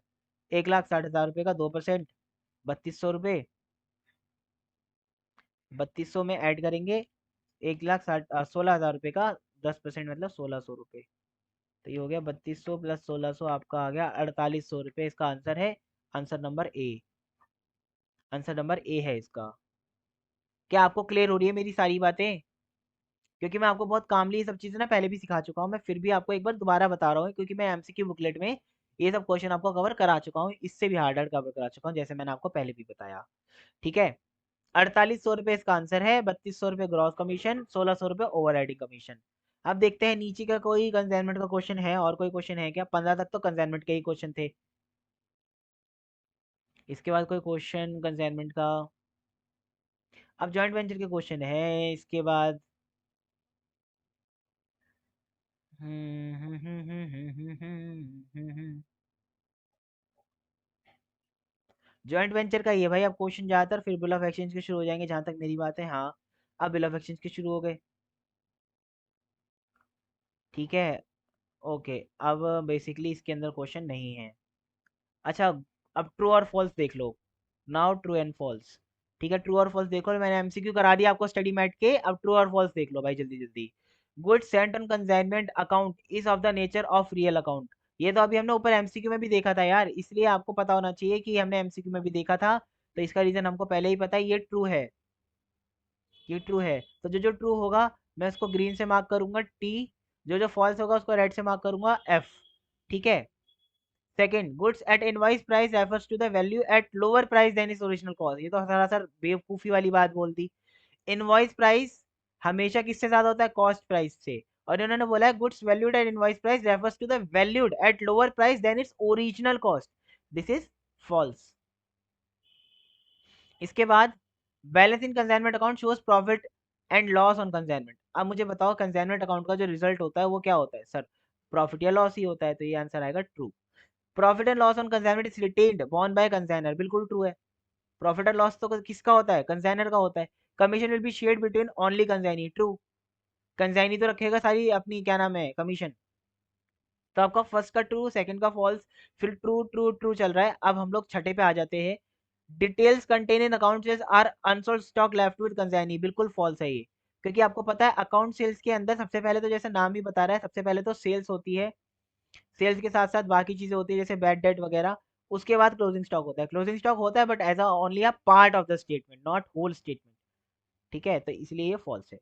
1,60,000 रुपये का 2%, 3,200 रुपये, 3,200 में ऐड करेंगे 16,000 रुपये का 10% मतलब 1,600 रुपये। तो ये हो गया 3,200 प्लस 1,600, आपका आ गया 4,800 रुपये। इसका आंसर है, answer number A. Answer number A है इसका। क्या आपको क्लियर हो रही है मेरी सारी बातें? क्योंकि मैं आपको बहुत कामली ये सब चीज़ें ना पहले भी सिखा चुका हूँ, मैं फिर भी आपको एक बार दोबारा बता रहा हूँ, क्योंकि मैं एमसीक्यू बुकलेट में ये सब क्वेश्चन आपको कवर करा चुका हूँ, इससे भी हार्ड हार्ड कवर करा चुका हूँ, जैसे मैंने आपको पहले भी बताया। ठीक है, 4,800 रुपये इसका आंसर है, 3,200 रुपये ग्रॉस कमीशन, 1,600 रुपये ओवर राइडिंग कमीशन। अब देखते हैं नीचे का कोई कंसाइनमेंट का क्वेश्चन है, और कोई क्वेश्चन है क्या? 15 तक तो कंसाइनमेंट के ही क्वेश्चन थे। इसके बाद कोई क्वेश्चन कंसाइनमेंट का? अब जॉइंट वेंचर के क्वेश्चन है इसके बाद। जॉइंट वेंचर का ये भाई, अब क्वेश्चन ज्यादातर फिर बिल ऑफ एक्सचेंज के शुरू हो जाएंगे, जहां तक मेरी बात है, हाँ। अब बिल ऑफ एक्सचेंज के शुरू हो गए। ठीक है, ओके। अब बेसिकली इसके अंदर क्वेश्चन नहीं है। अच्छा, अब ट्रू और फॉल्स देख लो। Now true and false. ठीक है, ट्रू और फॉल्स देखो, मैंने एमसीक्यू करा दिया आपको स्टडी मैट के, अब ट्रू और फॉल्स देख लो भाई जल्दी जल्दी। Good Saint on consignment account is of the nature of real account. ये तो अभी हमने ऊपर एमसीक्यू में भी देखा था यार, इसलिए आपको पता होना चाहिए कि हमने एमसीक्यू में भी देखा था, तो इसका रीजन हमको पहले ही पता है, ये ट्रू है, ये ट्रू है। तो जो जो ट्रू होगा मैं उसको ग्रीन से मार्क करूंगा टी, जो जो फॉल्स होगा उसको रेड से मार्क करूंगा एफ। ठीक है। Second, goods at invoice price refers to the value at lower price than is original cost. ये तो सरासर बेवकूफी वाली बात बोल दी। इनवॉइस प्राइस हमेशा किससे ज्यादा होता है, कॉस्ट प्राइस से। और इन्होंने बोला है goods valued at invoice price refers to the valued at lower price than its original cost. This is false. इसके बाद balance in consignment account shows profit and loss on consignment. अब मुझे बताओ कंसाइनमेंट अकाउंट का जो रिजल्ट होता है वो क्या होता है सर, प्रॉफिट या लॉस ही होता है, तो ये आंसर आएगा true. Profit and loss on consignment is retained borne by consignor, बिल्कुल ट्रू है। प्रॉफिट एंड लॉस तो किसका होता है, कंसाइनर का होता है। Commission will be shared between only consignee, true. Consignee तो रखेगा सारी अपनी क्या नाम है कमीशन। तो आपका फर्स्ट का ट्रू, सेकंड का फॉल्स, फिर ट्रू ट्रू ट्रू चल रहा है। अब हम लोग छठे पे आ जाते हैं। Details contain in account sales are unsold stock left with consignee, बिल्कुल फॉल्स है ये। क्योंकि आपको पता है अकाउंट सेल्स के अंदर सबसे पहले तो जैसे नाम ही बता रहा है, सबसे पहले तो सेल्स होती है, सेल्स के साथ साथ बाकी चीजें होती है जैसे बैड डेट वगैरह। उसके बाद क्लोजिंग स्टॉक होता है, क्लोजिंग स्टॉक होता है but as a only a part of the statement, not whole statement. ठीक है, तो इसलिए ये फॉल्स है।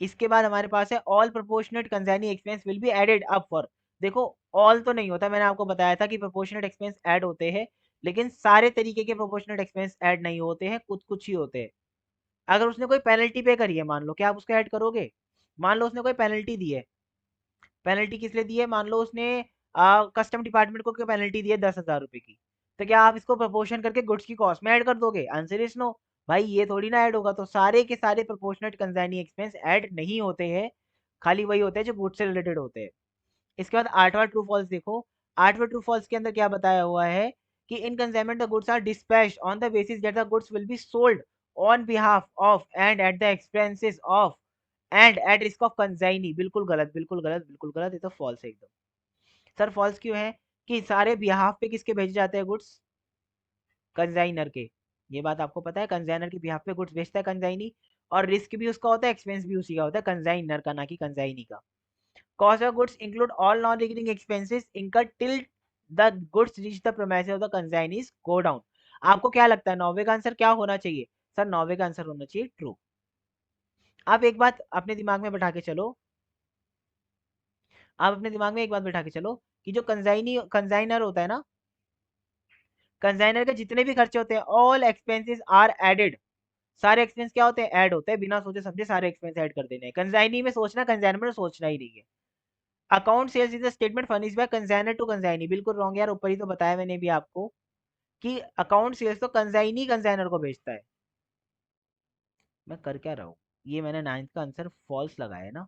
इसके बाद हमारे पास है all proportionate consignee expense will be added up for. देखो, ऑल तो नहीं होता, मैंने आपको बताया था कि प्रोपोर्शनेट एक्सपेंस ऐड होते हैं, लेकिन सारे तरीके के प्रोपोर्शनेट एक्सपेंस ऐड नहीं होते हैं, कुछ कुछ ही होते हैं। अगर उसने कोई पेनल्टी पे करी है मान लो, क्या आप उसको ऐड करोगे? मान लो उसने कोई पेनल्टी दी है, पेनल्टी किस लिए दी है, मान लो उसने कस्टम डिपार्टमेंट को पेनल्टी दी है 10,000 रुपए की, तो क्या आप इसको प्रोपोर्शन करके गुड्स की कॉस्ट में ऐड कर दोगे? Answer is no. भाई ये थोड़ी ना ऐड होगा, तो सारे के सारे प्रोपोर्शनेट कंसाइनी एक्सपेंस ऐड नहीं होते हैं, खाली वही होते हैं जो गुड्स से रिलेटेड होते हैं। इसके बाद आठवां ट्रू फॉल्स देखो। आठवें ट्रू फॉल्स के अंदर क्या बताया हुआ है कि in consignment the goods are dispatched on the basis that the goods will be sold on behalf of and at the expenses of and at risk of consignee, बिल्कुल गलत, बिल्कुल गलत, बिल्कुल गलत, ये तो फॉल्स है एकदम। सर फॉल्स क्यों है? कि सारे बिहाफ पे किसके भेजे जाते हैं गुड्स, कंसाइनर के। ये बात आपको पता है, कंसाइनर के बिहाफ पे गुड्स भेजता है कंसाइनी, और रिस्क भी उसका होता है, एक्सपेंस भी उसी का होता है, कंसाइनर का, ना कि कंसाइनी का। Cost of goods include all non recurring expenses incurred till the goods reach the premises of the consignee's godown. आपको क्या लगता है नौवे का आंसर क्या होना चाहिए? सर नौवे का आंसर होना चाहिए ट्रू। आप एक बात अपने दिमाग में बैठा के चलो, आप अपने दिमाग में एक बात बैठा के चलो कि जो कंसाइनर होता है ना, कंसाइनर के जितने भी खर्चे होते हैं ऑल एक्सपेंसेस आर एडेड। सारे एक्सपेंस क्या होते हैं, ऐड होते हैं, बिना सोचे समझे सारे एक्सपेंस ऐड कर देने हैं। कंसाइनी में सोचना, कंसाइनर में सोचना ही नहीं है। Account sales is a statement furnished by consignor to consignee, बिल्कुल रॉन्ग यार, ऊपर ही तो बताया मैंने भी आपको कि अकाउंट सेल्स तो कंसाइनी कंसाइनर को भेजता है। मैं कर क्या रहा हूँ, ये मैंने नाइन्थ का आंसर फॉल्स लगाया है ना।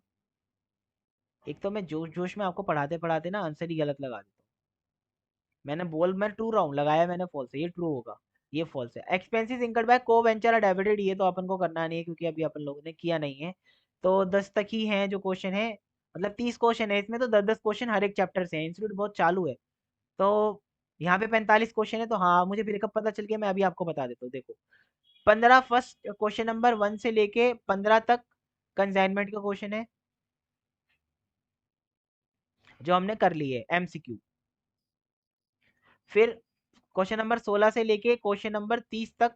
एक तो मैं जोश जोश में आपको पढ़ाते पढ़ाते ना आंसर ही गलत लगा देता हूँ। मैं ट्रू रहा हूँ, लगाया मैंने फॉल्स है, ये ट्रू होगा, ये फॉल्स है। एक्सपेंसेस इनकर्ड बाय को वेंचर डेबिटेड, ये तो अपन को करना नहीं है क्योंकि अभी अपन लोगों ने किया नहीं है। तो 10 तक ही हैं जो क्वेश्चन है, मतलब 30 क्वेश्चन है इसमें, तो 10-10 क्वेश्चन हर एक चैप्टर से है, इंस्टीट्यूट बहुत चालू है। तो यहाँ पे 45 क्वेश्चन है, तो हाँ मुझे ब्रेकअप पता चल गया, मैं अभी आपको बता देता हूँ देखो। 15 फर्स्ट क्वेश्चन नंबर 1 से लेके 15 तक कंसाइनमेंट का क्वेश्चन है, जो हमने कर लिए एमसीक्यू। फिर क्वेश्चन नंबर 16 से लेके क्वेश्चन नंबर 30 तक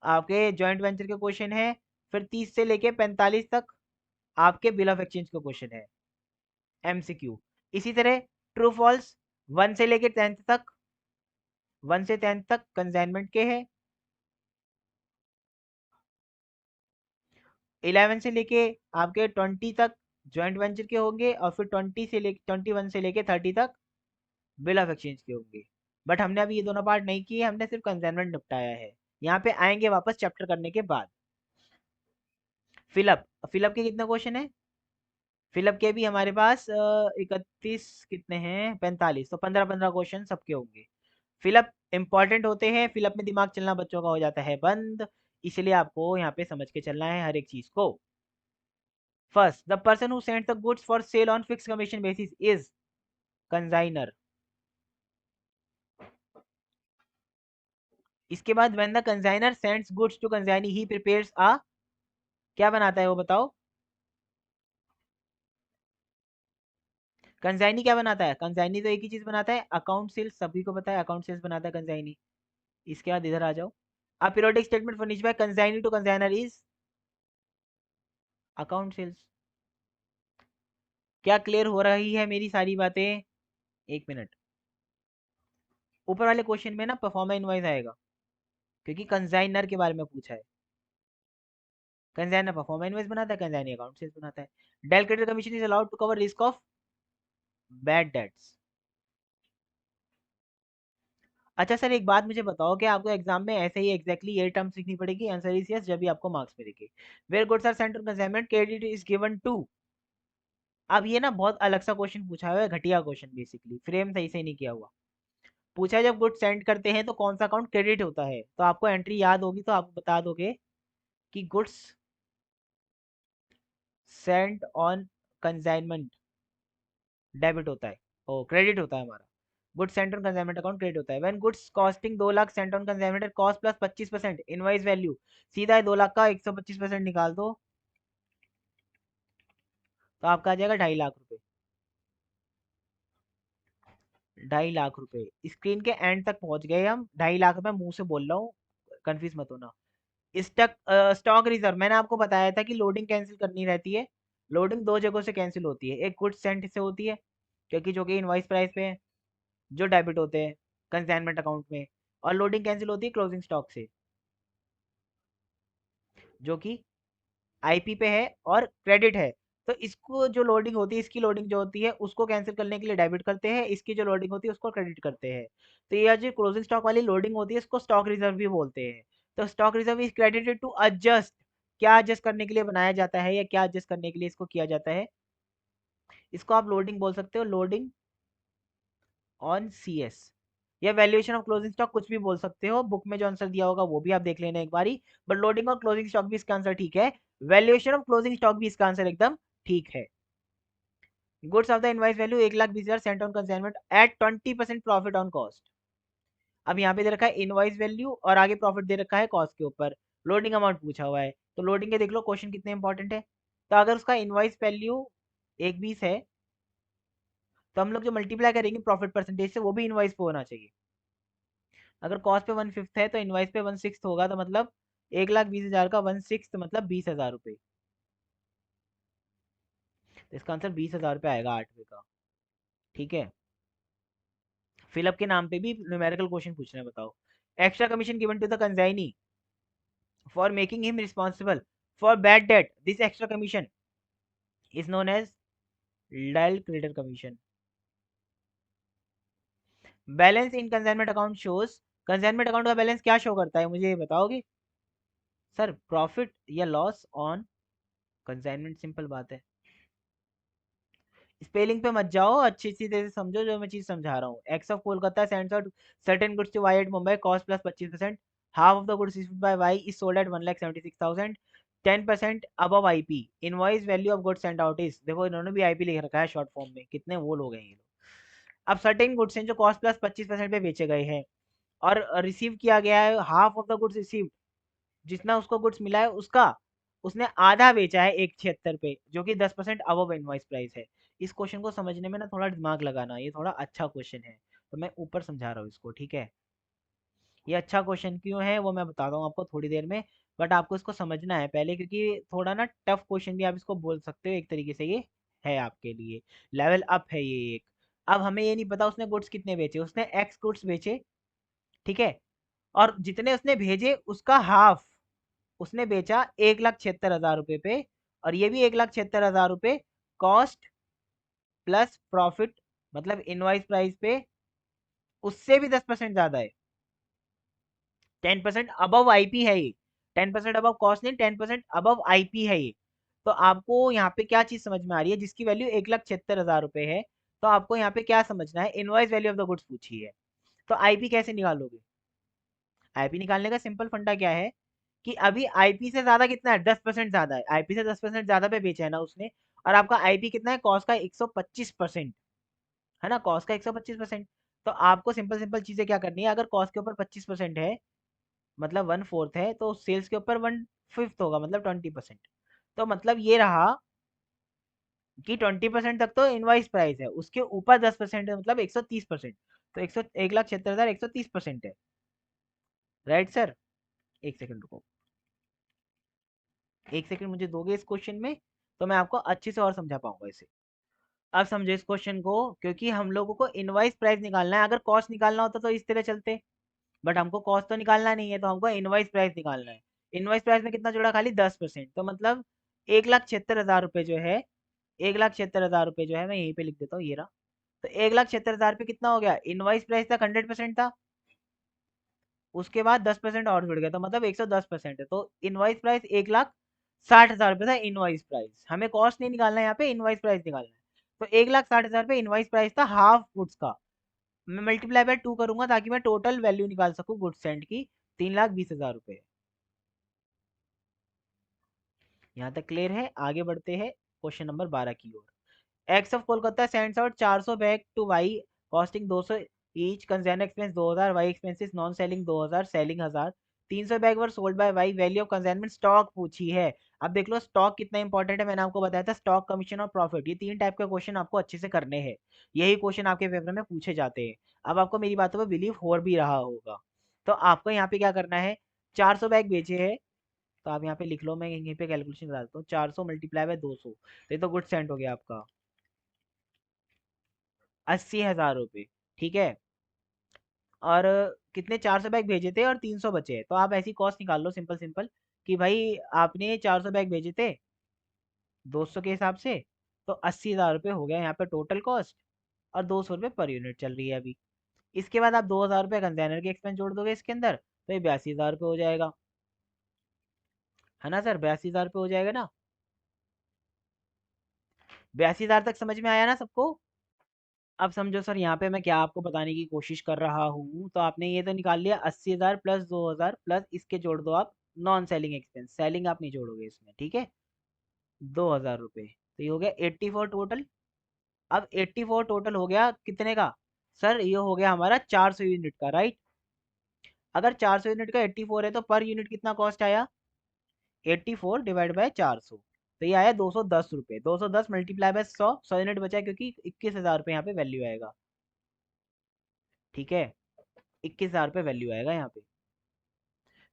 आपके जॉइंट वेंचर के क्वेश्चन है। फिर 30 से लेके 45 तक आपके बिल ऑफ एक्सचेंज का क्वेश्चन है, एमसीक्यू। इसी तरह ट्रू फॉल्स 1 से लेके 10th तक, 1 से 10th तक कंसाइनमेंट के है। 11 से लेके आपके 20 तक जॉइंट वेंचर के होंगे, और फिर 21 से लेके 30 तक बिल ऑफ एक्सचेंज के होंगे। बट हमने अभी ये दोनों पार्ट नहीं किए, हमने सिर्फ कंसाइनमेंट निपटाया है। यहाँ पे आएंगे वापस चैप्टर करने के बाद। फिलअप, फिलअप के कितने क्वेश्चन है? फिलअप के भी हमारे पास 31 कितने हैं, 45, तो 15-15 क्वेश्चन सबके होंगे। फिलअप इंपॉर्टेंट होते हैं, फिलअप में दिमाग चलना बच्चों का हो जाता है बंद, इसलिए आपको यहाँ पे समझ के चलना है हर एक चीज को। First, the person who send the goods for sale on fix commission basis is consignor. इसके बाद when the consignor sends goods to consignee he prepares a, क्या बनाता है वो बताओ। कंसाइनी क्या बनाता है, कंसाइनी तो एक ही चीज बनाता है, अकाउंट सेल्स, सभी को पता है अकाउंट सेल्स बनाता है कंसाइनी। इसके बाद इधर आ जाओ, a periodic statement furnished by consignee to consignor is account sales. क्या क्लियर हो रही है मेरी सारी बातें? एक मिनट, ऊपर वाले क्वेश्चन में ना परफॉर्मा इनवॉइस आएगा, क्योंकि कंसाइनर के बारे में पूछा है। कंसाइनर परफॉर्मा इनवॉइस बनाता है, कंसाइनी अकाउंट सेल्स बनाता है। Del credit commission is allowed to cover risk of bad debts. अच्छा सर एक बात मुझे बताओ कि आपको एग्जाम में ऐसे ही एग्जैक्टली ये टर्म्स लिखनी पड़ेगी, आंसर इज यस, जब भी आपको मार्क्स मिलेंगे। Where goods are sent on consignment credit is given to. अब ये ना बहुत अलग सा क्वेश्चन पूछा हुआ है, घटिया क्वेश्चन, बेसिकली फ्रेम सही से नहीं किया हुआ। पूछा है जब गुड सेंड करते हैं तो कौन सा अकाउंट क्रेडिट होता है, तो आपको एंट्री याद होगी तो आप बता दोगे कि goods sent on consignment debit होता है, ओ क्रेडिट होता है हमारा। Goods sent on consignment account credit होता है। When goods costing 2 lakh Saint on consignment eight cost plus 25% invoice value, सीधा है 2 लाख का 125% निकाल दो, तो आपका आ जाएगा 2.5 लाख रुपए। 2.5 लाख रुपए, स्क्रीन के एंड तक पहुंच गए हम। 2.5 लाख रुपए मुंह से बोल रहा हूँ, कंफ्यूज मत होना। स्टॉक स्टॉक रिजर्व, मैंने आपको बताया था कि लोडिंग कैंसिल करनी रहती है। लोडिंग दो जगहों से कैंसिल होती है, एक गुड सेंट से होती है, क्योंकि जो कि इनवाइस प्राइस पे है, जो डेबिट होते हैं कंसाइनमेंट अकाउंट में। और लोडिंग कैंसिल होती है क्लोजिंग स्टॉक से, जो कि आईपी पे है और क्रेडिट है। तो इसको जो लोडिंग होती है, इसकी लोडिंग जो होती है उसको कैंसिल करने के लिए डेबिट करते हैं, इसकी जो लोडिंग होती है उसको क्रेडिट करते हैं। तो ये जो क्लोजिंग स्टॉक वाली लोडिंग होती है इसको स्टॉक रिजर्व भी बोलते हैं। तो stock reserve is credited to adjust, क्या एडजस्ट करने के लिए बनाया जाता है या क्या एडजस्ट करने के लिए इसको किया जाता है, इसको आप लोडिंग बोल सकते हो, लोडिंग ऑन सीएस, या वैल्यूएशन ऑफ क्लोजिंग स्टॉक, कुछ भी बोल सकते हो। बुक में जो आंसर दिया होगा वो भी आप देख लेना एक बारी। बट लोडिंग और क्लोजिंग स्टॉक भी इसका आंसर ठीक है, वैल्यूएशन ऑफ क्लोजिंग स्टॉक भी इसका आंसर एकदम ठीक है। Goods of the invoice value 1,20,000 sent on consignment at 20% profit on cost. अब यहाँ पे दे रखा है इनवाइस वैल्यू और आगे प्रॉफिट दे रखा है कॉस्ट के ऊपर, लोडिंग अमाउंट पूछा हुआ है, तो लोडिंग के देख लो क्वेश्चन कितने इंपॉर्टेंट है। तो अगर उसका इनवाइस वैल्यू 1,20 है, तो हम लोग जो मल्टीप्लाई करेंगे प्रॉफिट परसेंटेज से वो भी इनवाइस पे होना चाहिए। अगर कॉस्ट पे 1/5 है तो इनवाइस पे 1/6 होगा, तो मतलब 1,20,000 का 1/6 मतलब 20,000 रुपये। तो इसका आंसर 20,000 रुपये आएगा 8वें का। ठीक है, फिलअप के नाम पे भी न्यूमेरिकल क्वेश्चन पूछ रहे हैं, बताओ। Extra commission given to the consignee for making him responsible for bad debt, this extra commission is known as del creditor commission. Balance in consignment account shows, consignment account का बैलेंस क्या शो करता है, मुझे ये बताओगे? सर प्रॉफिट या लॉस ऑन कंसाइनमेंट, सिंपल बात है। स्पेलिंग पे मत जाओ, अच्छी चीज से समझो जो मैं चीज समझा रहा हूँ। X of Kolkata sends out certain goods to Y at Mumbai, cost plus 25%, half of the goods issued by Y is sold at 1,76,000, 10% above IP, invoice value of goods sent out is, देखो इन्होंने भी आईपी लिख रखा है शॉर्ट फॉर्म में, कितने वो लोग हैं ये लोग। अब सर्टेन गुड्स हैं जो कॉस्ट प्लस 25% पे बेचे गए हैं, और रिसीव किया गया है half of the goods receive, जितना उसको गुड्स मिला है उसका उसने आधा बेचा है 1,76 पे, जो कि 10% अबव इनवॉइस प्राइस है। इस क्वेश्चन को समझने में ना थोड़ा दिमाग लगाना, ये थोड़ा अच्छा क्वेश्चन है, तो मैं ऊपर समझा रहा हूँ इसको, ठीक है। ये अच्छा क्वेश्चन क्यों है वो मैं बताता हूँ आपको थोड़ी देर में, बट आपको इसको समझना है पहले, क्योंकि थोड़ा ना टफ क्वेश्चन भी आप इसको बोल सकते हो एक तरीके से, ये है आपके लिए लेवल अप है ये एक। अब हमें ये नहीं पता उसने गुड्स कितने बेचे, उसने एक्स गुड्स बेचे, ठीक है, और जितने उसने भेजे उसका हाफ उसने बेचा 1,76,000 रुपए पे, और ये भी 1,76,000 रुपए कॉस्ट प्लस प्रॉफिट, मतलब इनवाइस प्राइस पे उससे भी 10% ज्यादा है, 10% अबव आईपी है ये, 10% अबव कॉस्ट नहीं, 10% अबव आईपी है ये। तो आपको यहाँ पे क्या चीज समझ में आ रही है, जिसकी वैल्यू 1,76,000 रुपए है, तो आपको यहाँ पे क्या समझना है, invoice value of the goods पूछी है, तो आईपी कैसे निकालोगे? आईपी निकालने का सिंपल फंडा क्या है कि अभी आईपी से ज्यादा कितना है, 10% ज्यादा है, आईपी से 10% ज्यादा पे बेचा है ना उसने, और आपका आईपी कितना है, कॉस्ट का 125%, है ना, कॉस्ट का 125%। तो आपको सिंपल सिंपल चीजें क्या करनी है, अगर कॉस्ट के ऊपर 25% है मतलब 1/4 है, तो सेल्स के ऊपर 1/5 होगा, मतलब 20%। तो मतलब ये रहा कि 20% तक तो इनवाइस प्राइस है, उसके ऊपर 10% है, मतलब 130%। तो 1,76,130% है। Right sir? एक सेकंड रुको, एक सेकंड मुझे दोगे इस क्वेश्चन में, तो मैं आपको अच्छे से और समझा पाऊंगा इसे। अब समझो इस क्वेश्चन को, क्योंकि हम लोगों को इनवाइस प्राइस निकालना है। अगर कॉस्ट निकालना होता तो इस तरह चलते, बट हमको कॉस्ट तो निकालना नहीं है, तो हमको इनवाइस प्राइस निकालना है। इनवाइस प्राइस में कितना जुड़ा? खाली 10%। तो मतलब 1,76,000 रुपये जो है, 1,76,000 रुपये जो है, मैं यहीं पे लिख देता हूँ, ये रहा। तो 1,76,000 पे कितना हो गया? इनवाइस प्राइस तक 100% था, उसके बाद 10% और जुड़ गया, तो मतलब 110% है। तो इनवाइस प्राइस 1,60,000 रुपये था। इनवाइस प्राइस, हमें कॉस्ट नहीं निकालना है, यहाँ पे इनवाइस प्राइस निकालना है। तो 1,60,000 रुपये इनवाइस प्राइस था हाफ गुड्स का। मैं मल्टीप्लाई बाय 2 करूंगा ताकि मैं टोटल वैल्यू निकाल सकूं गुड्स एंड की, 3,20,000 रुपये। यहाँ तक क्लियर है? आगे बढ़ते हैं क्वेश्चन नंबर 12 की ओर। X of Kolkata sends out 400 bag to Y, costing 200 each, consignor expense 2000, Y expenses non selling 2000, selling 1000। 300 bag were sold by Y, value of consignment stock पूछी है। अब देख लो स्टॉक कितना इंपॉर्टेंट है, मैंने आपको बताया था स्टॉक, कमीशन और प्रॉफिट, ये 3 टाइप के क्वेश्चन आपको अच्छे से करने हैं। यही क्वेश्चन आपके पेपर में पूछे जाते हैं। अब आपको मेरी बातों पर बिलीव हो भी रहा होगा। तो आपको यहाँ पे क्या करना है, 400 बैग बेचे हैं, तो आप यहाँ पे लिख लो, मैं यहीं पे कैलकुलेशन करा देता हूँ। 400 मल्टीप्लाई बाय 200, तो ये तो गुड सेंट हो गया आपका 80,000 रुपये। ठीक है। और कितने? 400 बैग भेजे थे और 300 बचे हैं, तो आप ऐसी कॉस्ट निकाल लो सिंपल सिंपल, कि भाई आपने 400 बैग भेजे थे 200 के हिसाब से, तो 80,000 रुपये हो गया यहाँ पे टोटल कॉस्ट, और 200 रुपये पर यूनिट चल रही है अभी। इसके बाद आप 2,000 रुपये कंटेनर के एक्सपेंस जोड़ दोगे इसके अंदर, तो ये 82,000 रुपये हो जाएगा, है ना सर? 82,000 रुपये हो जाएगा ना? 82,000 तक समझ में आया ना सबको? अब समझो सर, यहाँ पे मैं क्या आपको बताने की कोशिश कर रहा हूँ। तो आपने ये तो निकाल लिया 80,000 प्लस 2,000 प्लस इसके जोड़ दो आप नॉन सेलिंग एक्सपेंस, सेलिंग आप नहीं जोड़ोगे इसमें, ठीक है? 2,000 रुपये, तो ये हो गया 84 टोटल। अब 84 टोटल हो गया कितने का? सर ये हो गया हमारा 400 यूनिट का, राइट? अगर 400 यूनिट का 84 है, तो पर यूनिट कितना कॉस्ट आया? 84 डिवाइड बाय 400, तो ये आया 210 रुपये। 210 मल्टीप्लाई बाय 100 यूनिट बचा, क्योंकि 21,000 रुपये यहाँ पे वैल्यू आएगा। ठीक है, 21,000 रुपये वैल्यू आएगा यहाँ पे।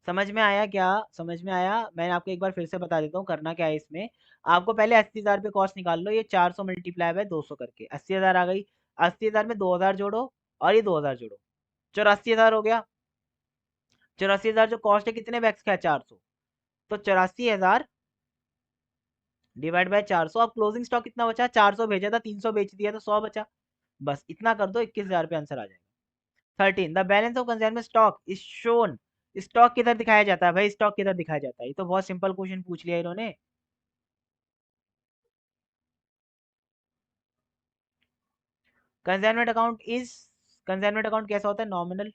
समझ में आया क्या? समझ में आया? मैंने आपको एक बार फिर से बता देता हूँ करना क्या है इसमें। आपको पहले 80,000 पे कॉस्ट निकाल लो, ये 400 मल्टीप्लाई बाय 200 करके 80,000 आ गई। 80,000 में 2,000 जोड़ो और ये 2,000 जोड़ो, 84,000 हो गया। 84,000 जो कॉस्ट है कितने बैग्स का है? 400। तो 84,000 डिवाइड बाय 400। अब क्लोजिंग स्टॉक कितना बचा? 400 भेजा था, 300 बेच दिया, तो 100 बचा। बस इतना कर दो, 21,000 पे आंसर आ जाएगा। 13 the balance of concern stock is shown. Stock किधर दिखाया जाता है भाई? स्टॉक किधर दिखाया जाता है? ये तो बहुत सिंपल क्वेश्चन पूछ लिया इन्होंने। Consignment account is, consignment account कैसा होता है? नॉमिनल,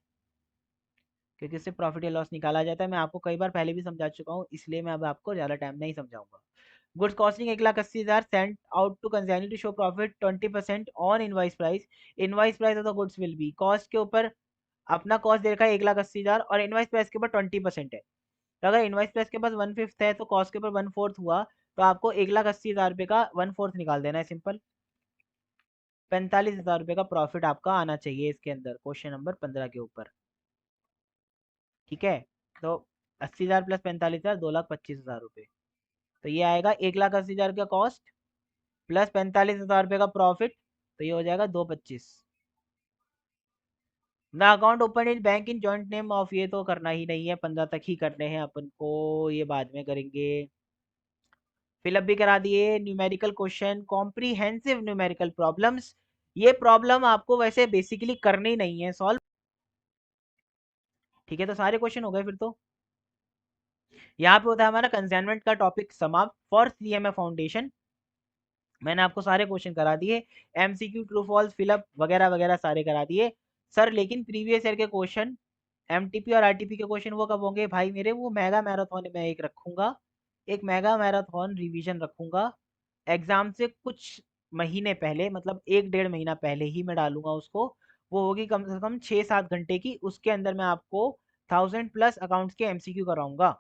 क्योंकि इससे प्रॉफिट या लॉस निकाला जाता है। मैं आपको कई बार पहले भी समझा चुका हूँ, इसलिए मैं अब आपको ज़्यादा टाइम नहीं समझाऊंगा। Goods costing 1,80,000 sent out to consignee to show profit 20% on invoice price. Invoice price of the goods will be, cost के ऊपर अपना कॉस्ट दे रखा है 1,80,000 और इनवाइस प्राइस के ऊपर 20% है। तो अगर इनवाइस प्राइस के पास 1/5 है, तो कॉस्ट के ऊपर 1/4 हुआ, तो आपको 1,80,000 रुपये का 1/4 निकाल देना है, सिंपल। 45,000 रुपये का प्रॉफिट आपका आना चाहिए इसके अंदर, क्वेश्चन नंबर 15 के ऊपर। ठीक है, तो 80,000 प्लस 45,000, 2,25,000 रुपये। तो ये आएगा 1,80,000 का कॉस्ट प्लस 45,000 रुपये का प्रॉफिट, तो ये हो जाएगा 225। The account open in bank in joint name of, ये तो करना ही नहीं है, 15 तक ही करने हैं अपन को, ये बाद में करेंगे। फिलअप भी करा दिए। Numerical question, comprehensive numerical problems, ये प्रॉब्लम आपको वैसे बेसिकली करनी नहीं है सॉल्व। ठीक है, तो सारे क्वेश्चन हो गए फिर तो। यहाँ पे होता है हमारा कंसाइनमेंट का टॉपिक समाप्त फॉर सीएमए फाउंडेशन। मैंने आपको सारे क्वेश्चन करा दिए, एमसीक्यू, ट्रू फॉल्स, फिलअप वगैरह वगैरह सारे करा दिए सर। लेकिन प्रीवियस ईयर के क्वेश्चन, एमटीपी और आरटीपी के क्वेश्चन वो कब होंगे भाई मेरे? वो मेगा मैराथन में एक रखूंगा, एक मेगा मैराथन रिवीजन रखूंगा एग्जाम से कुछ महीने पहले, मतलब 1 डेढ़ महीना पहले ही मैं डालूंगा उसको। वो होगी कम से कम 6-7 घंटे की, उसके अंदर मैं आपको 1000 प्लस अकाउंट्स के एमसीक्यू कराऊंगा।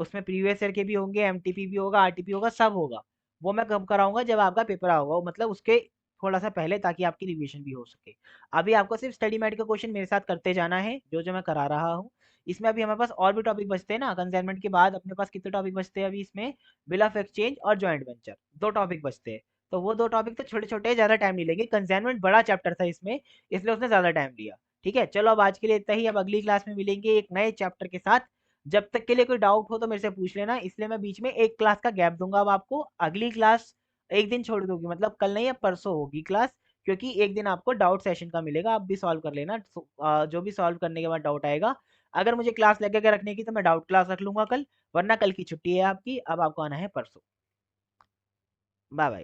उसमें प्रीवियस ईयर के भी होंगे, एमटीपी भी होगा, आरटीपी होगा, सब होगा। वो मैं कब कराऊंगा, जब आपका पेपर होगा, मतलब उसके थोड़ा सा पहले, ताकि आपकी रिवीजन भी हो सके। अभी आपको सिर्फ स्टडी मैट का क्वेश्चन मेरे साथ करते जाना है, जो जो मैं करा रहा हूँ। इसमें अभी हमारे पास और भी टॉपिक बचते हैं ना, कंसाइनमेंट के बाद अपने पास कितने टॉपिक बचते हैं अभी इसमें, बिल ऑफ एक्सचेंज और जॉइंट वेंचर, दो टॉपिक बचते हैं। तो वो दो टॉपिक तो छोटे छोटे, ज्यादा टाइम नहीं लेंगे, कंसाइनमेंट बड़ा चैप्टर था इसमें, इसलिए उसने ज्यादा टाइम लिया। ठीक है, चलो अब आज के लिए इतना ही, अब अगली क्लास में मिलेंगे एक नए चैप्टर के साथ। जब तक के लिए कोई डाउट हो तो मेरे से पूछ लेना, इसलिए मैं बीच में एक क्लास का गैप दूंगा अब आपको। अगली क्लास एक दिन छोड़ दूंगी, मतलब कल नहीं, अब परसों होगी क्लास, क्योंकि एक दिन आपको डाउट सेशन का मिलेगा, आप भी सॉल्व कर लेना। जो भी सॉल्व करने के बाद डाउट आएगा, अगर मुझे क्लास लगे के रखने की तो मैं डाउट क्लास रख लूंगा कल, वरना कल की छुट्टी है आपकी, अब आपको आना है परसों। Bye bye.